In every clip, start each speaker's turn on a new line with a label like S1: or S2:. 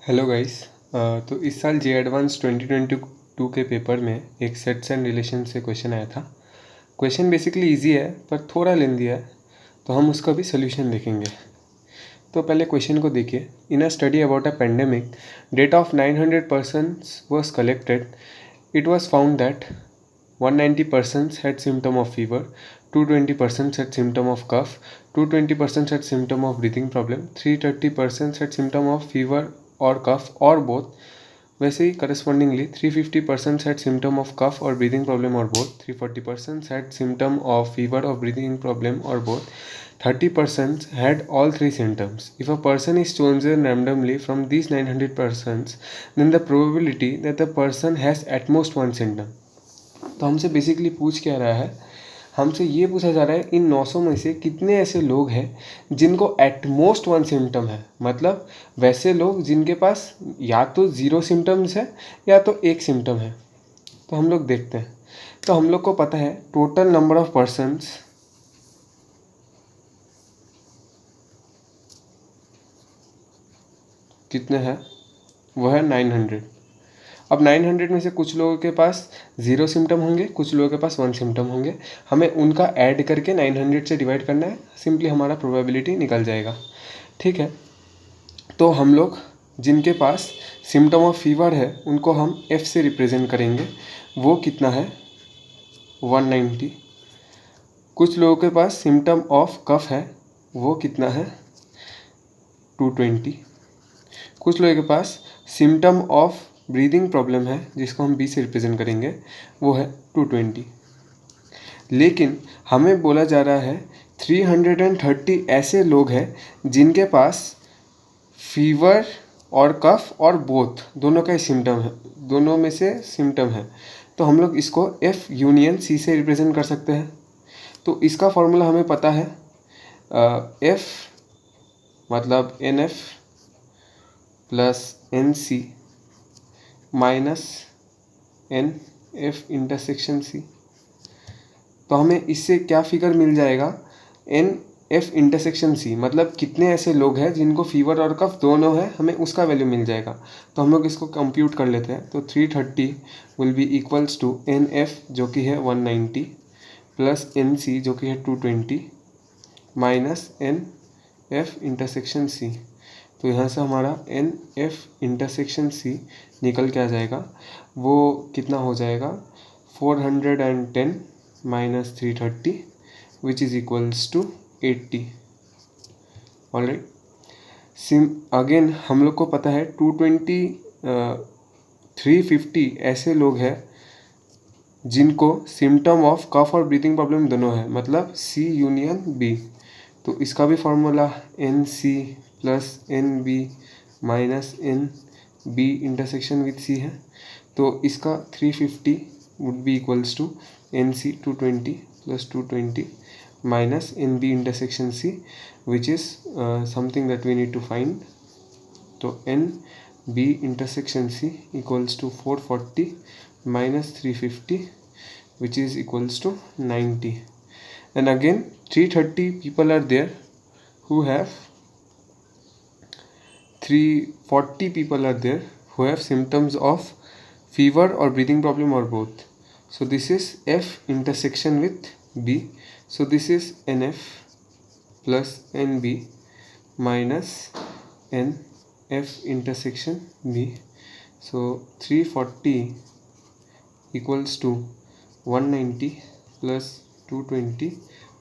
S1: Hello guys. तो इस साल जे एडवांस 2022 के पेपर में एक सेट्स एंड रिलेशन से क्वेश्चन आया था। क्वेश्चन बेसिकली इजी है पर थोड़ा लेंदी है, तो हम उसका भी सोल्यूशन देखेंगे। तो पहले क्वेश्चन को देखिए। In a study about a pandemic, data of 900 persons was collected. It was found that 190 persons had symptom of fever, 220 persons had symptom of cough, 220 persons had symptom of breathing problem, 330 persons had symptom of fever or cough or both. वैसे ही correspondingly 350 persons had symptom of cough or breathing problem or both, 340 persons had symptom of fever or breathing problem or both, 30 persons had all three symptoms. If a person is chosen randomly from these 900 persons, then the probability that the person has at most one symptom. तो हमसे basically पूछ क्या रहा है, हमसे ये पूछा जा रहा है इन 900 में से कितने ऐसे लोग हैं जिनको एट मोस्ट वन सिम्टम है। मतलब वैसे लोग जिनके पास या तो ज़ीरो सिम्टम्स है या तो एक सिम्टम है। तो हम लोग देखते हैं। तो हम लोग को पता है टोटल नंबर ऑफ पर्सन्स कितने हैं, वह है 900। अब 900 में से कुछ लोगों के पास ज़ीरो सिम्टम होंगे, कुछ लोगों के पास वन सिम्टम होंगे। हमें उनका ऐड करके 900 से डिवाइड करना है, सिंपली हमारा प्रोबेबिलिटी निकल जाएगा। ठीक है, तो हम लोग जिनके पास सिम्टम ऑफ फीवर है उनको हम F से रिप्रेजेंट करेंगे। वो कितना है, 190। कुछ लोगों के पास सिम्टम ऑफ कफ है, वो कितना है, 220। कुछ लोगों के पास सिम्टम ऑफ ब्रीदिंग प्रॉब्लम है, जिसको हम B से रिप्रेजेंट करेंगे, वो है 220। लेकिन हमें बोला जा रहा है 330 ऐसे लोग हैं जिनके पास फीवर और कफ और बोथ दोनों का ही सिम्टम है, दोनों में से सिम्टम है। तो हम लोग इसको F यूनियन C से रिप्रेजेंट कर सकते हैं। तो इसका फॉर्मूला हमें पता है, F मतलब NF plus NC minus NF intersection C। तो हमें इससे क्या फिगर मिल जाएगा, NF इंटरसेक्शन C, मतलब कितने ऐसे लोग हैं जिनको फीवर और कफ दोनों है, हमें उसका वैल्यू मिल जाएगा। तो हम लोग इसको कंप्यूट कर लेते हैं। तो 330 will be equals to NF जो कि है 190 प्लस NC जो कि है 220 माइनस NF इंटरसेक्शन C। तो यहाँ से हमारा NF इंटरसेक्शन C निकल के आ जाएगा। वो कितना हो जाएगा, 410 minus 330 which is equals to 80। Alright, again हम लोग को पता है 220 350 ऐसे लोग हैं जिनको सिम्टम ऑफ कफ और ब्रीथिंग प्रॉब्लम दोनों है, मतलब C यूनियन B। तो इसका भी formula NC plus NB minus NB intersection with C है। तो इसका 350 would be equals to NC 220 plus 220 minus NB intersection C, which is something that we need to find. तो NB intersection C equals to 440 minus 350, which is equals to 90. And again 330 people are there who have 340 people are there who have symptoms of fever or breathing problem or both. So this is F intersection with B. So this is NF plus NB minus NF intersection B. So 340 equals to 190 plus 220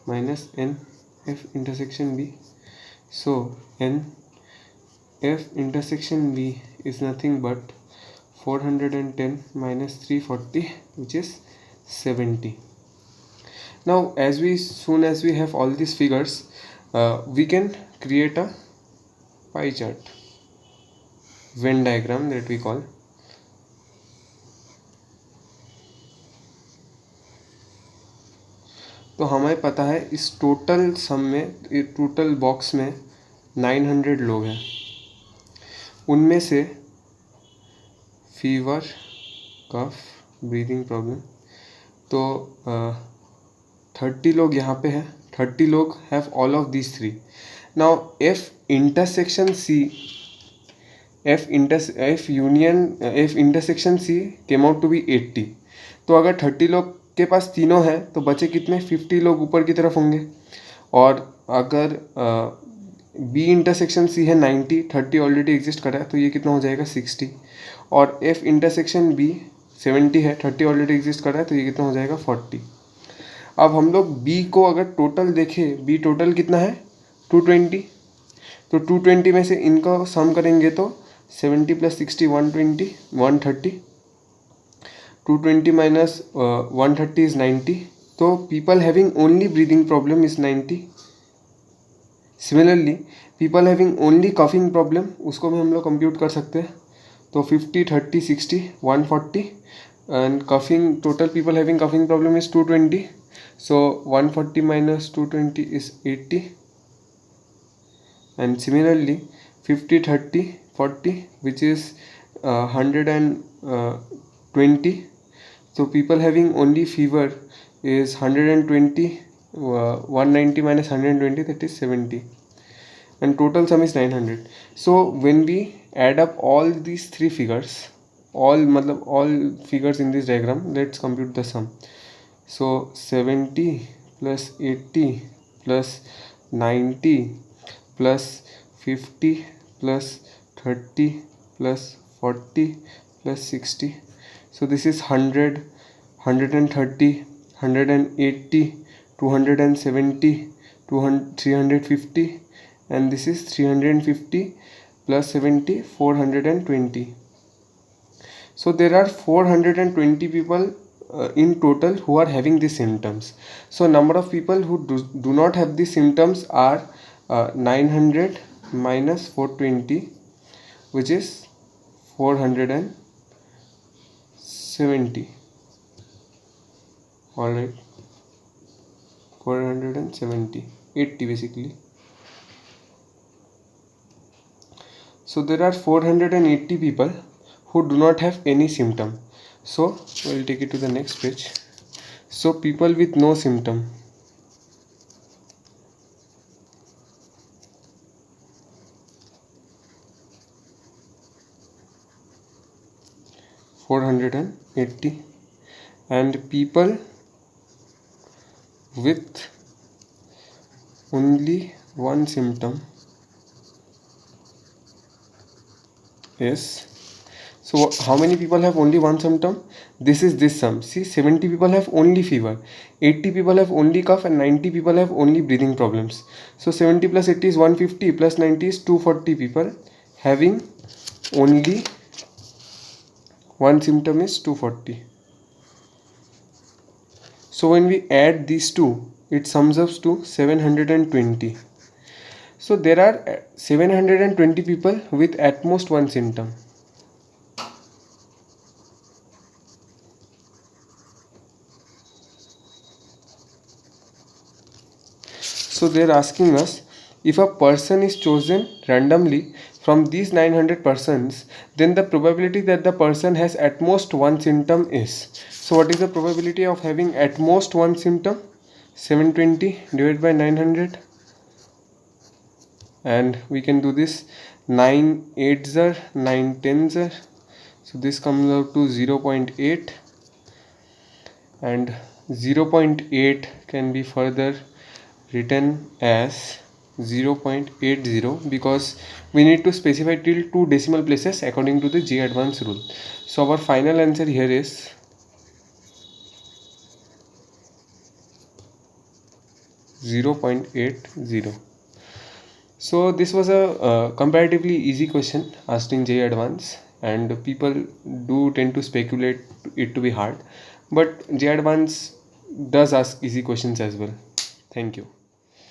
S1: minus NF intersection B. So NF intersection B is nothing but 410 minus 340, which is 70. Now as soon as we have all these figures, we can create a pie chart, Venn diagram that we call. तो हमें पता है इस total sum में, total box में 900 लोग हैं। उनमें से फीवर, कफ, ब्रीदिंग प्रॉब्लम, तो 30 लोग यहाँ पे हैं। 30 लोग have all of these three. Now F intersection C, F intersection C came out to be 80. तो अगर 30 लोग के पास तीनों हैं तो बचे कितने, 50 लोग ऊपर की तरफ होंगे. और अगर B इंटरसेक्शन C है 90, 30 ऑलरेडी एग्जिस्ट कर रहा है तो ये कितना हो जाएगा 60. और F इंटरसेक्शन B 70 है, 30 ऑलरेडी एग्जिस्ट कर रहा है तो ये कितना हो जाएगा 40. अब हम लोग B को अगर टोटल देखें, B टोटल कितना है 220. तो 220 में से इनका सम करेंगे तो 70 + 60 120 130. 220 माइनस 130 इज 90. तो people having only breathing problem is 90. Similarly people having only coughing problem, उसको भी हम लोग कंप्यूट कर सकते हैं. तो 50 30 60 140 and coughing, total people having coughing problem is 220. So 140 minus 220 is 80. And similarly 50 30 40 which is 120. So people having only fever is 120. 190 minus 120, that is 70. And total sum is 900. So when we add up all these three figures, all figures in this diagram, let's compute the sum. So 70 plus 80 plus 90 plus 50 plus 30 plus 40 plus 60. So this is 100, 130, 180, 270, 350, and this is 350 plus 70, 420. So there are 420 people in total who are having these symptoms. So number of people who do not have these symptoms are 900 minus 420, which is 470. Alright, 470, 80 basically. So there are 480 people who do not have any symptom. So we'll take it to the next page. So people with no symptom. (480) and people with only one symptom is. So how many people have only one symptom? This is this sum. See, 70 people have only fever, 80 people have only cough, and 90 people have only breathing problems. So 70 plus 80 is 150 plus 90 is 240 people having only one symptom is 240. So when we add these two, it sums up to 720. So there are 720 people with at most one symptom. So they are asking us, if a person is chosen randomly from these 900 persons, then the probability that the person has at most one symptom is. So what is the probability of having at most one symptom? 720 divided by 900. And we can do this. 9 8s are 9 10s are. So this comes out to 0.8. And 0.8 can be further written as 0.80 because we need to specify till 2 decimal places according to the J advanced rule. So our final answer here is 0.80. So this was a comparatively easy question asked in J advanced, and people do tend to speculate it to be hard, but J advanced does ask easy questions as well. Thank you.